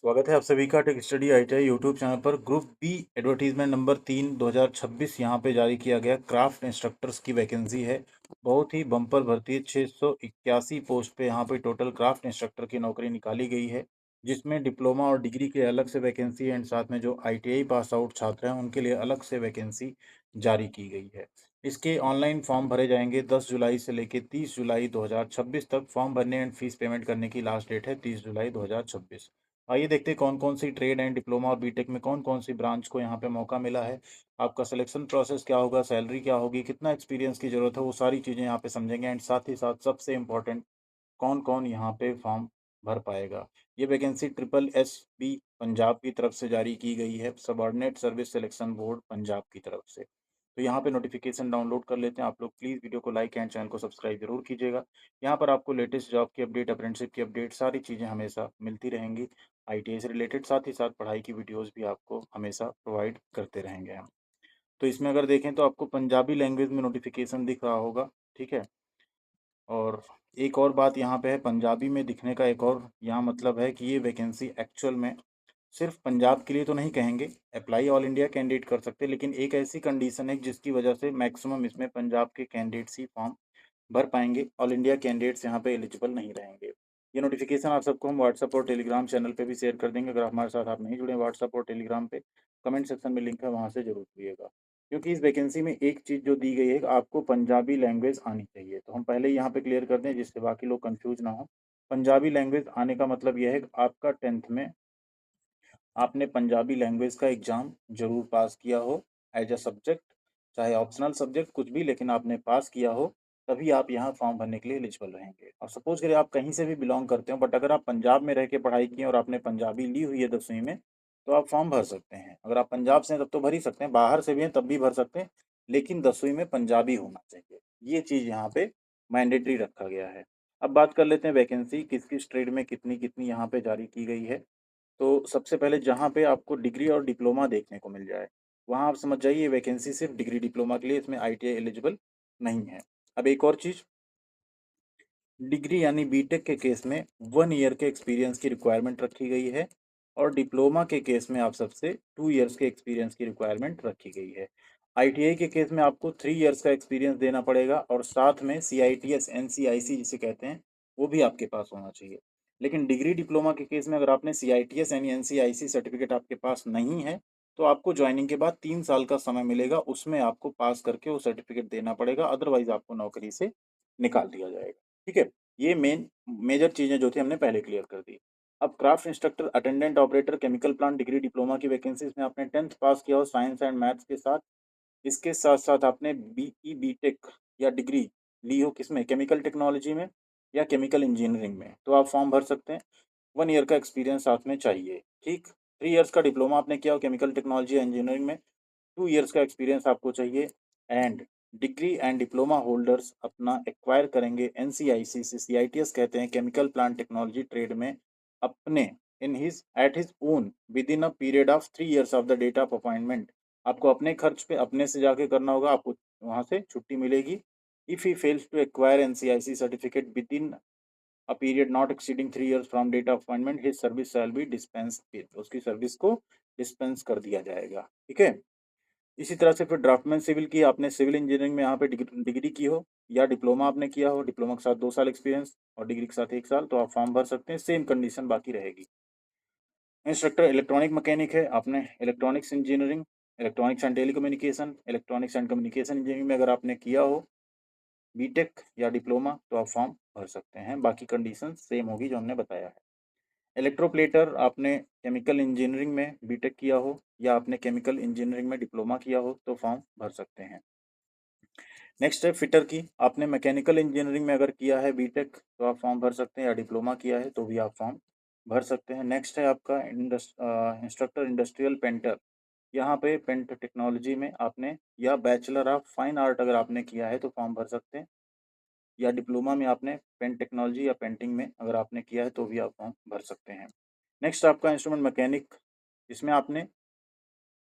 स्वागत है आप सभी का tech study ITI YouTube channel पर। ग्रुप बी एडवर्टीजमेंट नंबर 3 2026 यहाँ पे जारी किया गया। क्राफ्ट इंस्ट्रक्टर्स की वैकेंसी है। बहुत ही बम्पर भर्ती है। 681 पोस्ट पे यहाँ पे टोटल क्राफ्ट इंस्ट्रक्टर की नौकरी निकाली गई है, जिसमें डिप्लोमा और डिग्री के अलग से वैकेंसी एंड साथ में जो आईटीआई पास आउट छात्र हैं उनके लिए अलग से वैकेंसी जारी की गई है। इसके ऑनलाइन फॉर्म भरे जाएंगे 10 जुलाई से लेकर 30 जुलाई 2026 तक। फॉर्म भरने एंड फीस पेमेंट करने की लास्ट डेट है 30 जुलाई 2026। आइए देखते हैं कौन कौन सी ट्रेड एंड डिप्लोमा और बीटेक में कौन कौन सी ब्रांच को यहाँ पे मौका मिला है। आपका सिलेक्शन प्रोसेस क्या होगा, सैलरी क्या होगी, कितना एक्सपीरियंस की जरूरत है, वो सारी चीज़ें यहाँ पे समझेंगे। एंड साथ ही साथ सबसे इम्पोर्टेंट, कौन कौन यहाँ पे फॉर्म भर पाएगा। ये vacancy triple S B Punjab की तरफ से जारी की गई है, subordinate service selection board Punjab की तरफ से। तो यहाँ पे नोटिफिकेशन डाउनलोड कर लेते हैं आप लोग। प्लीज़ वीडियो को लाइक एंड चैनल को सब्सक्राइब जरूर कीजिएगा। यहाँ पर आपको लेटेस्ट जॉब की अपडेट, अप्रेंटिसशिप की अपडेट, सारी चीज़ें हमेशा मिलती रहेंगी आईटीआई से रिलेटेड। साथ ही साथ पढ़ाई की वीडियोस भी आपको हमेशा प्रोवाइड करते रहेंगे हम। तो इसमें अगर देखें तो आपको पंजाबी लैंग्वेज में नोटिफिकेशन दिख रहा होगा, ठीक है। और एक और बात यहाँ पे है, पंजाबी में दिखने का एक और यहाँ मतलब है कि ये वैकेंसी एक्चुअल में सिर्फ पंजाब के लिए तो नहीं कहेंगे, अप्लाई ऑल इंडिया कैंडिडेट कर सकते हैं, लेकिन एक ऐसी कंडीशन है जिसकी वजह से मैक्सिमम इसमें पंजाब के कैंडिडेट्स ही फॉर्म भर पाएंगे। ऑल इंडिया कैंडिडेट्स यहाँ पे एलिजिबल नहीं रहेंगे। ये नोटिफिकेशन आप सबको हम व्हाट्सअप और टेलीग्राम चैनल पे भी शेयर कर देंगे। अगर हमारे साथ आप नहीं जुड़े व्हाट्सअप और टेलीग्राम पे, कमेंट सेक्शन में लिंक है, वहाँ से जरूर जुड़िएगा। क्योंकि इस वैकेंसी में एक चीज़ जो दी गई है, आपको पंजाबी लैंग्वेज आनी चाहिए। तो हम पहले ही यहाँ पे क्लियर कर दें जिससे बाकी लोग कंफ्यूज ना हो। पंजाबी लैंग्वेज आने का मतलब यह है कि आपका 10th में आपने पंजाबी लैंग्वेज का एग्जाम जरूर पास किया हो एज अ सब्जेक्ट, चाहे ऑप्शनल सब्जेक्ट कुछ भी, लेकिन आपने पास किया हो, तभी आप यहाँ फॉर्म भरने के लिए एलिजिबल रहेंगे। और सपोज करिए आप कहीं से भी बिलोंग करते हो, बट अगर आप पंजाब में रह के पढ़ाई की और आपने पंजाबी ली हुई है 10वीं में, तो आप फॉर्म भर सकते हैं। अगर आप पंजाब से हैं तब तो भर ही सकते हैं, बाहर से भी हैं तब भी भर सकते हैं, लेकिन 10वीं में पंजाबी होना चाहिए। ये चीज़ यहाँ पे मैंडेटरी रखा गया है। अब बात कर लेते हैं वैकेंसी किस किस ट्रेड में कितनी कितनी यहाँ पे जारी की गई है। तो सबसे पहले जहाँ पे आपको डिग्री और डिप्लोमा देखने को मिल जाए, वहाँ आप समझ जाइए वैकेंसी सिर्फ डिग्री डिप्लोमा के लिए, इसमें आईटीआई एलिजिबल नहीं है। अब एक और चीज़, डिग्री यानी बीटेक के केस में 1 ईयर के एक्सपीरियंस की रिक्वायरमेंट रखी गई है, और डिप्लोमा के केस में आप सबसे 2 ईयर्स के एक्सपीरियंस की रिक्वायरमेंट रखी गई है। आईटीआई के केस में आपको 3 ईयर्स का एक्सपीरियंस देना पड़ेगा, और साथ में सीआईटीएस एनसीआईसी जिसे कहते हैं वो भी आपके पास होना चाहिए। लेकिन डिग्री डिप्लोमा के केस में अगर आपने सीआईटीएस यानी एनसीआईसी सर्टिफिकेट आपके पास नहीं है, तो आपको ज्वाइनिंग के बाद 3 साल का समय मिलेगा, उसमें आपको पास करके वो सर्टिफिकेट देना पड़ेगा, अदरवाइज आपको नौकरी से निकाल दिया जाएगा। ठीक है। ये मेजर चीज़ें जो थी हमने पहले क्लियर कर दी। अब craft instructor, attendant operator, chemical plant, degree diploma की वैकेंसी, इसमें आपने 10th पास किया हो साइंस एंड मैथ्स के साथ, इसके साथ साथ आपने बीई बीटेक या डिग्री ली हो किसमें, केमिकल टेक्नोलॉजी में या केमिकल इंजीनियरिंग में, तो आप फॉर्म भर सकते हैं। 1 ईयर का एक्सपीरियंस साथ में चाहिए, ठीक। 3 ईयर्स का डिप्लोमा आपने किया हो केमिकल टेक्नोलॉजी या इंजीनियरिंग में, 2 ईयर्स का एक्सपीरियंस आपको चाहिए। And degree and diploma holders अपना एक्वायर करेंगे एनसीआईसी से, सीआईटीएस कहते हैं, केमिकल प्लांट टेक्नोलॉजी ट्रेड में, अपने in his at his own with in a period of 3 years of the date of appointment. आपको अपने खर्च पे अपने से जाके करना होगा, आपको वहां से छुट्टी मिलेगी। If he fails to acquire NCIC certificate with in a period not exceeding 3 years from date of appointment, his service shall be dispense with, उसकी सर्विस को डिस्पेंस कर दिया जाएगा। ठीक है। इसी तरह से फिर ड्राफ्टमैन सिविल की, आपने सिविल इंजीनियरिंग में यहाँ पे डिग्री की हो या डिप्लोमा आपने किया हो, डिप्लोमा के साथ 2 साल एक्सपीरियंस और डिग्री के साथ 1 साल, तो आप फॉर्म भर सकते हैं। सेम कंडीशन बाकी रहेगी। इंस्ट्रक्टर इलेक्ट्रॉनिक मैकेनिक है, आपने electronics engineering, electronics and telecommunication, electronics and communication engineering में अगर आपने किया हो बीटेक या डिप्लोमा, तो आप फॉर्म भर सकते हैं। बाकी कंडीशन सेम होगी जो हमने बताया है। इलेक्ट्रोप्लेटर, आपने केमिकल इंजीनियरिंग में बीटेक किया हो या आपने केमिकल इंजीनियरिंग में डिप्लोमा किया हो, तो फॉर्म भर सकते हैं। नेक्स्ट है फिटर की, आपने मैकेनिकल इंजीनियरिंग में अगर किया है बीटेक, तो आप फॉर्म भर सकते हैं, या डिप्लोमा किया है तो भी आप फॉर्म भर सकते हैं। नेक्स्ट है आपका इंस्ट्रक्टर इंडस्ट्रियल पेंटर, यहाँ पे पेंट टेक्नोलॉजी में आपने या बैचलर ऑफ फाइन आर्ट अगर आपने किया है तो फॉर्म भर सकते हैं, या डिप्लोमा में आपने पेंट टेक्नोलॉजी या पेंटिंग में अगर आपने किया है तो भी आप फॉर्म भर सकते हैं। नेक्स्ट आपका इंस्ट्रूमेंट मैकेनिक, इसमें आपने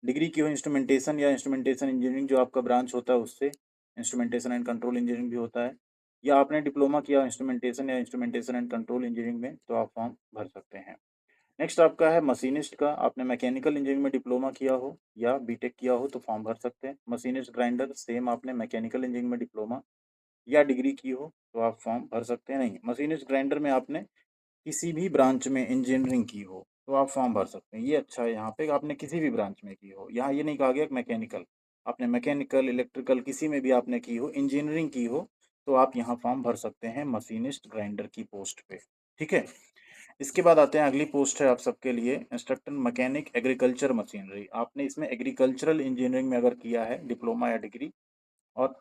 डिग्री की हो इंस्ट्रूमेंटेशन या इंस्ट्रूमेंटेशन इंजीनियरिंग जो आपका ब्रांच होता है उससे, इंस्ट्रूमेंटेशन एंड कंट्रोल इंजीनियरिंग भी होता है, या आपने डिप्लोमा किया इंस्ट्रूमेंटेशन या इंस्ट्रूमेंटेशन एंड कंट्रोल इंजीनियरिंग में, तो आप फॉर्म भर सकते हैं। नेक्स्ट आपका है मशीनिस्ट का, आपने मैकेनिकल इंजीनियरिंग में डिप्लोमा किया हो या बीटेक किया हो तो फॉर्म भर सकते हैं। मशीनिस्ट ग्राइंडर सेम आपने मैकेनिकल इंजीनियरिंग में डिप्लोमा या डिग्री की हो तो आप फॉर्म भर सकते हैं। नहीं, मशीनिस्ट ग्राइंडर में आपने किसी भी ब्रांच में इंजीनियरिंग की हो तो आप फॉर्म भर सकते हैं। ये अच्छा है यहाँ पे, आपने किसी भी ब्रांच में की हो। यहाँ ये नहीं कहा गया कि मैकेनिकल, आपने मैकेनिकल, इलेक्ट्रिकल किसी में भी आपने की हो, इंजीनियरिंग की हो तो आप यहाँ फॉर्म भर सकते हैं मशीनिस्ट ग्राइंडर की पोस्ट पे। ठीक है। इसके बाद आते हैं, अगली पोस्ट है आप सबके लिए इंस्ट्रक्टर मैकेनिक एग्रीकल्चर मशीनरी। आपने इसमें एग्रीकल्चरल इंजीनियरिंग में अगर किया है डिप्लोमा या डिग्री, और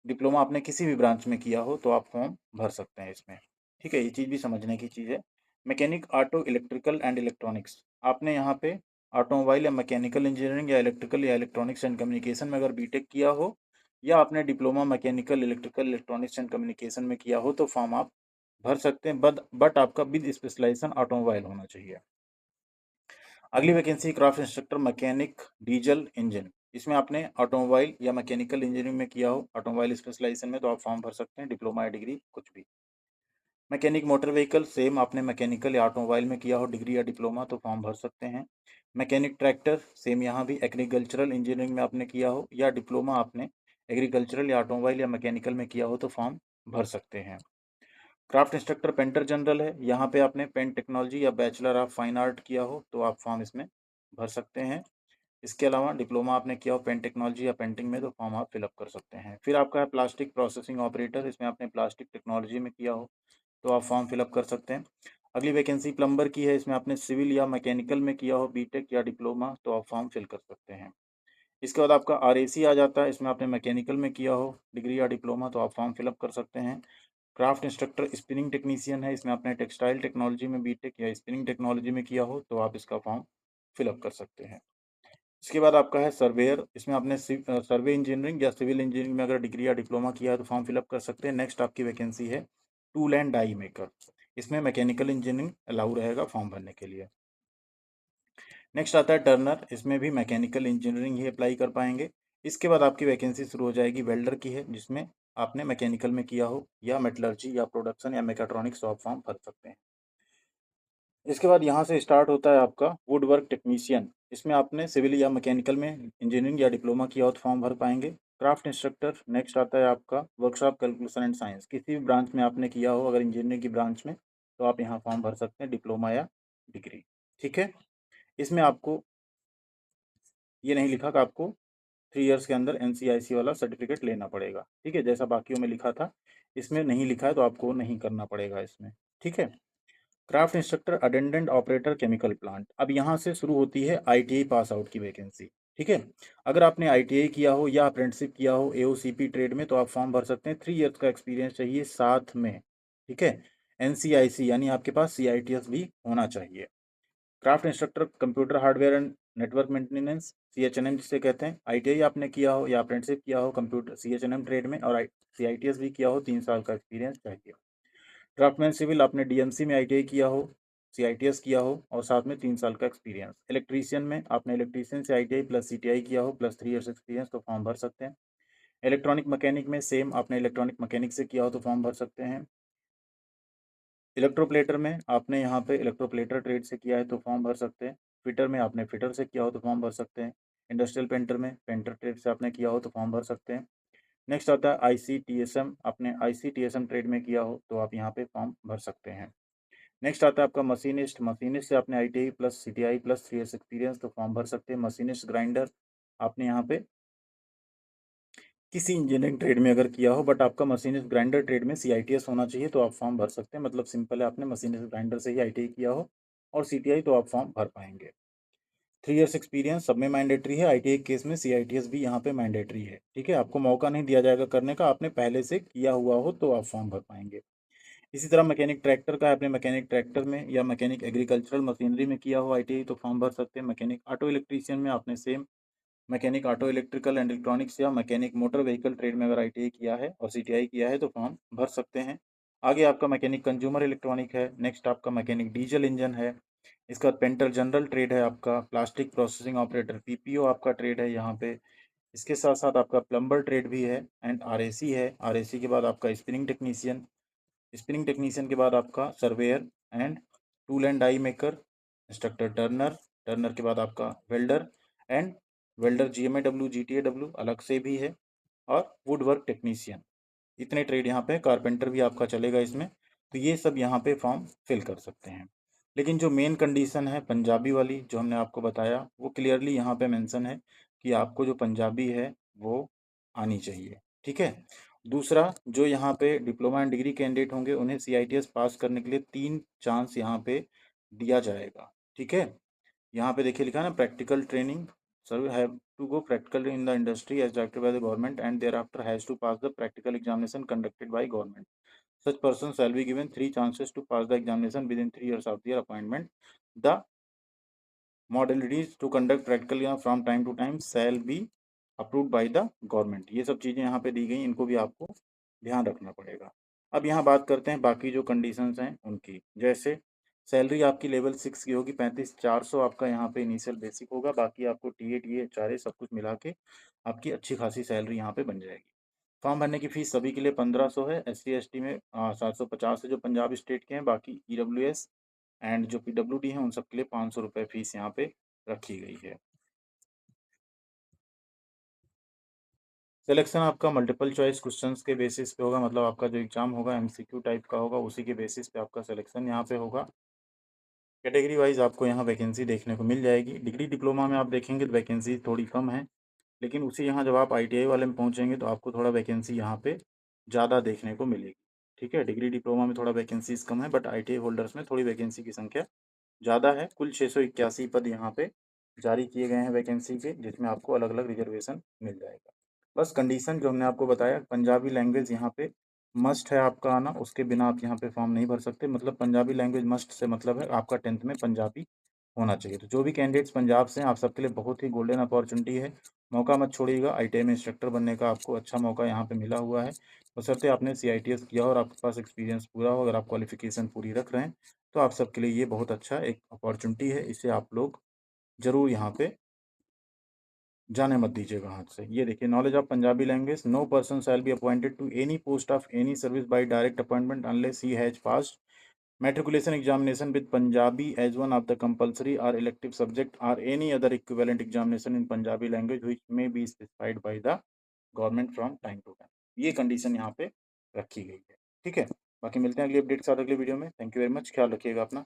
डिप्लोमा आपने किसी भी ब्रांच में किया हो तो आप फॉर्म भर सकते हैं इसमें। ठीक है, ये चीज़ भी समझने की चीज़ है। Mechanic auto electrical and electronics, आपने यहाँ पे ऑटोमोबाइल या मैकेनिकल इंजीनियरिंग या इलेक्ट्रिकल या इलेक्ट्रॉनिक्स एंड कम्युनिकेशन में अगर बीटेक किया हो या आपने diploma mechanical electrical electronics and communication में किया हो तो फॉर्म आप भर सकते हैं, बट आपका विद स्पेशलाइजेशन ऑटोमोबाइल होना चाहिए। अगली vacancy craft instructor mechanic diesel engine, इसमें आपने ऑटोमोबाइल या मैकेनिकल इंजीनियरिंग में किया हो ऑटोमोबाइल स्पेशलाइजेशन में तो आप फॉर्म भर सकते हैं, डिप्लोमा या डिग्री कुछ भी। मैकेनिक मोटर व्हीकल सेम आपने मैकेनिकल या ऑटोमोबाइल में किया हो डिग्री या डिप्लोमा तो फॉर्म भर सकते हैं। मैकेनिक ट्रैक्टर सेम यहाँ भी एग्रीकल्चरल इंजीनियरिंग में आपने किया हो या डिप्लोमा आपने एग्रीकल्चरल या ऑटोमोबाइल या मैकेनिकल में किया हो तो फॉर्म भर सकते हैं। क्राफ्ट इंस्ट्रक्टर पेंटर जनरल है, यहाँ पे आपने पेंट टेक्नोलॉजी या बैचलर ऑफ फाइन आर्ट किया हो तो आप फॉर्म इसमें भर सकते हैं। इसके अलावा डिप्लोमा आपने किया हो पेंट टेक्नोलॉजी या पेंटिंग में तो फॉर्म आप फिलअप कर सकते हैं। फिर आपका है प्लास्टिक प्रोसेसिंग ऑपरेटर, इसमें आपने प्लास्टिक टेक्नोलॉजी में किया हो तो आप फॉर्म फिलअप कर सकते हैं। अगली वैकेंसी प्लम्बर की है, इसमें आपने सिविल या मैकेनिकल में किया हो बीटेक या डिप्लोमा तो आप फॉर्म फिल कर सकते हैं। इसके बाद आपका आरएसी आ जाता है, इसमें आपने मैकेनिकल में किया हो डिग्री या डिप्लोमा तो आप फॉर्म फिलअप कर सकते हैं। क्राफ्ट इंस्ट्रक्टर स्पिनिंग टेक्नीशियन है, इसमें आपने टेक्सटाइल टेक्नोलॉजी में बीटेक या स्पिनिंग टेक्नोलॉजी में किया हो तो आप इसका फॉर्म फिलअप कर सकते हैं। इसके बाद आपका है सर्वेयर, इसमें आपने सर्वे इंजीनियरिंग या सिविल इंजीनियरिंग में अगर डिग्री या डिप्लोमा किया है तो फॉर्म फिलअप कर सकते हैं। नेक्स्ट आपकी वैकेंसी है टूल एंड डाई मेकर, इसमें मैकेनिकल इंजीनियरिंग अलाउ रहेगा फॉर्म भरने के लिए। नेक्स्ट आता है टर्नर, इसमें भी मैकेनिकल इंजीनियरिंग ही अप्लाई कर पाएंगे। इसके बाद आपकी वैकेंसी शुरू हो जाएगी वेल्डर की है, जिसमें आपने मैकेनिकल में किया हो या मेटलर्जी या प्रोडक्शन या मैकेट्रॉनिक्स तो आप फॉर्म भर सकते हैं। इसके बाद यहाँ से स्टार्ट होता है आपका वुड वर्क टेक्नीशियन, इसमें आपने सिविल या मैकेनिकल में इंजीनियरिंग या डिप्लोमा किया हो तो फॉर्म भर पाएंगे। क्राफ्ट इंस्ट्रक्टर नेक्स्ट आता है आपका वर्कशॉप कैलकुलेशन एंड साइंस, किसी भी ब्रांच में आपने किया हो अगर इंजीनियरिंग की ब्रांच में तो आप यहाँ फॉर्म भर सकते हैं डिप्लोमा या डिग्री। ठीक है, इसमें आपको ये नहीं लिखा कि आपको 3 इयर्स के अंदर एनसीआईसी वाला सर्टिफिकेट लेना पड़ेगा। ठीक है, जैसा बाकियों में लिखा था इसमें नहीं लिखा है तो आपको नहीं करना पड़ेगा इसमें। ठीक है। Craft instructor attendant operator chemical plant, अब यहाँ से शुरू होती है आईटीआई पास आउट की वैकेंसी। ठीक है, अगर आपने आईटीआई किया हो या अप्रेंटिसशिप किया हो एओसीपी ट्रेड में तो आप फॉर्म भर सकते हैं। 3 इयर्स का एक्सपीरियंस चाहिए साथ में। ठीक है, एनसीआईसी यानी आपके पास सीआईटीएस भी होना चाहिए। Craft instructor computer hardware and network maintenance CHNM जिसे कहते हैं, आईटीआई आपने किया हो या अप्रेंटिसशिप किया हो कंप्यूटर सीएचएनएम ट्रेड में और सीआईटीएस भी किया हो, 3 साल का एक्सपीरियंस चाहिए। ड्राफ्टमैन सिविल आपने डीएमसी में आईटीआई किया हो, सीआईटीएस किया हो और साथ में 3 साल का एक्सपीरियंस। इलेक्ट्रीशियन में आपने इलेक्ट्रीशियन से आईटीआई प्लस सीटीआई किया हो प्लस 3 इयर्स एक्सपीरियंस तो फॉर्म भर सकते हैं। इलेक्ट्रॉनिक मैकेनिक में सेम आपने इलेक्ट्रॉनिक मैकेनिक से किया हो तो फॉर्म भर सकते हैं। इलेक्ट्रोप्लेटर में आपने यहाँ पे इलेक्ट्रोप्लेटर ट्रेड से किया है तो फॉर्म भर सकते हैं। फिटर में आपने फिटर से किया हो तो फॉर्म भर सकते हैं। इंडस्ट्रियल पेंटर में पेंटर ट्रेड से आपने किया हो तो फॉर्म भर सकते हैं। नेक्स्ट आता है आईसीटीएसएम, आपने आईसीटीएसएम ट्रेड में किया हो तो आप यहाँ पे फॉर्म भर सकते हैं। नेक्स्ट आता है आपका मशीनिस्ट, मशीनिस्ट से आपने ITI plus CTI plus 3 years experience तो फॉर्म भर सकते हैं। मशीनिस्ट ग्राइंडर आपने यहाँ पे किसी इंजीनियरिंग ट्रेड में अगर किया हो बट आपका मशीनिस्ट ग्राइंडर ट्रेड में सीआईटीएस होना चाहिए तो आप फॉर्म भर सकते हैं। मतलब सिंपल है, आपने मशीनिस्ट ग्राइंडर से ही आईटीआई किया हो और सीटीआई तो आप फॉर्म भर पाएंगे। 3 इयर्स एक्सपीरियंस सब में मैंडेटरी है, आईटीआई केस में सीआईटीएस भी यहाँ पे मैंडेटरी है। ठीक है, आपको मौका नहीं दिया जाएगा करने का, आपने पहले से किया हुआ हो तो आप फॉर्म भर पाएंगे। इसी तरह मैकेनिक ट्रैक्टर का है, आपने मैकेनिक ट्रैक्टर में या मैकेनिक एग्रीकल्चरल मशीनरी में किया हो आईटीआई तो फॉर्म भर सकते हैं। मैकेनिक ऑटो इलेक्ट्रीशियन में आपने same mechanic auto electrical and electronics या मैकेनिक मोटर व्हीकल ट्रेड में अगर आईटीआई किया है और सीटीआई किया है तो फॉर्म भर सकते हैं। आगे आपका मैकेनिक कंज्यूमर इलेक्ट्रॉनिक है। नेक्स्ट आपका मैकेनिक डीजल इंजन है। इसका बाद पेंटर जनरल ट्रेड है आपका। प्लास्टिक प्रोसेसिंग ऑपरेटर पीपीओ आपका ट्रेड है यहाँ पे। इसके साथ साथ आपका प्लम्बर ट्रेड भी है एंड आरएसी है। आरएसी के बाद आपका स्पिनिंग टेक्नीशियन, स्पिनिंग टेक्नीशियन के बाद आपका surveyor and tool and die maker instructor turner, turner के बाद आपका welder and welder GMAW GTAW अलग से भी है, और वुड वर्क टेक्नीशियन। इतने ट्रेड यहाँ पे, कारपेंटर भी आपका चलेगा इसमें। तो ये सब यहाँ पे फॉर्म फिल कर सकते हैं। लेकिन जो मेन कंडीशन है पंजाबी वाली जो हमने आपको बताया, वो क्लियरली यहाँ पे मेंशन है कि आपको जो पंजाबी है वो आनी चाहिए। ठीक है। दूसरा, जो यहाँ पे डिप्लोमा एंड डिग्री कैंडिडेट होंगे उन्हें CITS पास करने के लिए 3 चांस यहाँ पे दिया जाएगा। ठीक है। यहाँ पे देखिए लिखा है ना, practical training, sir have to go practical in the industry as directed by the government and thereafter has to pass the practical examination conducted by government. Such person shall be given 3 chances to pass the examination within 3 years of their appointment. The modalities to conduct practical from time to time shall be approved by the government। ये सब चीज़ें यहाँ पे दी गई, इनको भी आपको ध्यान रखना पड़ेगा। अब यहाँ बात करते हैं बाकी जो कंडीशंस हैं उनकी। जैसे सैलरी आपकी लेवल 6 की होगी, 35,400 आपका यहाँ पे इनिशियल बेसिक होगा। बाकी आपको TA TA HRA सब कुछ मिला के आपकी अच्छी खासी सैलरी यहाँ पे बन जाएगी। फॉर्म भरने की फीस सभी के लिए 1500 है। SC ST में 750 है जो पंजाब स्टेट के हैं। बाकी EWS एंड जो PWD हैं उन सब के लिए 500 रुपये फीस यहाँ पे रखी गई है। सिलेक्शन आपका मल्टीपल चॉइस क्वेश्चंस के बेसिस पे होगा, मतलब आपका जो एग्जाम होगा MCQ टाइप का होगा, उसी के बेसिस पे आपका सिलेक्शन यहाँ पे होगा। कैटेगरी वाइज आपको यहाँ वैकेंसी देखने को मिल जाएगी। डिग्री डिप्लोमा में आप देखेंगे तो वैकेंसी थोड़ी कम है, लेकिन उसी यहाँ जब आप ITI वाले में पहुँचेंगे तो आपको थोड़ा वैकेंसी यहाँ पे ज़्यादा देखने को मिलेगी। ठीक है। डिग्री डिप्लोमा में थोड़ा वैकेंसीज कम है, बट ITI होल्डर्स में थोड़ी वैकेंसी की संख्या ज़्यादा है। कुल 681 पद यहाँ पे जारी किए गए हैं वैकेंसी के, जिसमें आपको अलग अलग रिजर्वेशन मिल जाएगा। बस कंडीशन जो हमने आपको बताया, पंजाबी लैंग्वेज यहाँ पे मस्ट है आपका आना, उसके बिना आप यहाँ पे फॉर्म नहीं भर सकते। मतलब पंजाबी लैंग्वेज मस्ट से मतलब है आपका 10th में पंजाबी होना चाहिए। तो जो भी कैंडिडेट्स पंजाब से हैं, आप सबके लिए बहुत ही गोल्डन अपॉर्चुनिटी है। मौका मत छोड़िएगा। ITI में इंस्ट्रक्टर बनने का आपको अच्छा मौका यहाँ पे मिला हुआ है, बशर्ते आपने CITS किया हो और आपके पास एक्सपीरियंस पूरा हो। अगर आप क्वालिफिकेशन पूरी रख रहे हैं तो आप सबके लिए ये बहुत अच्छा एक अपॉर्चुनिटी है। इसे आप लोग ज़रूर यहाँ पे जाने मत दीजिएगा हाथ से। ये देखिए, knowledge of Punjabi language, no person shall be appointed to any post of any service by direct appointment unless he has passed matriculation examination with Punjabi as one of the compulsory or elective subject or any other equivalent examination in Punjabi language which may be specified by the government from time to time। ये condition यहाँ पे रखी गई है। ठीक है। बाकी मिलते हैं अगली अपडेट के साथ अगले वीडियो में। Thank you very much. ख्याल रखिएगा अपना।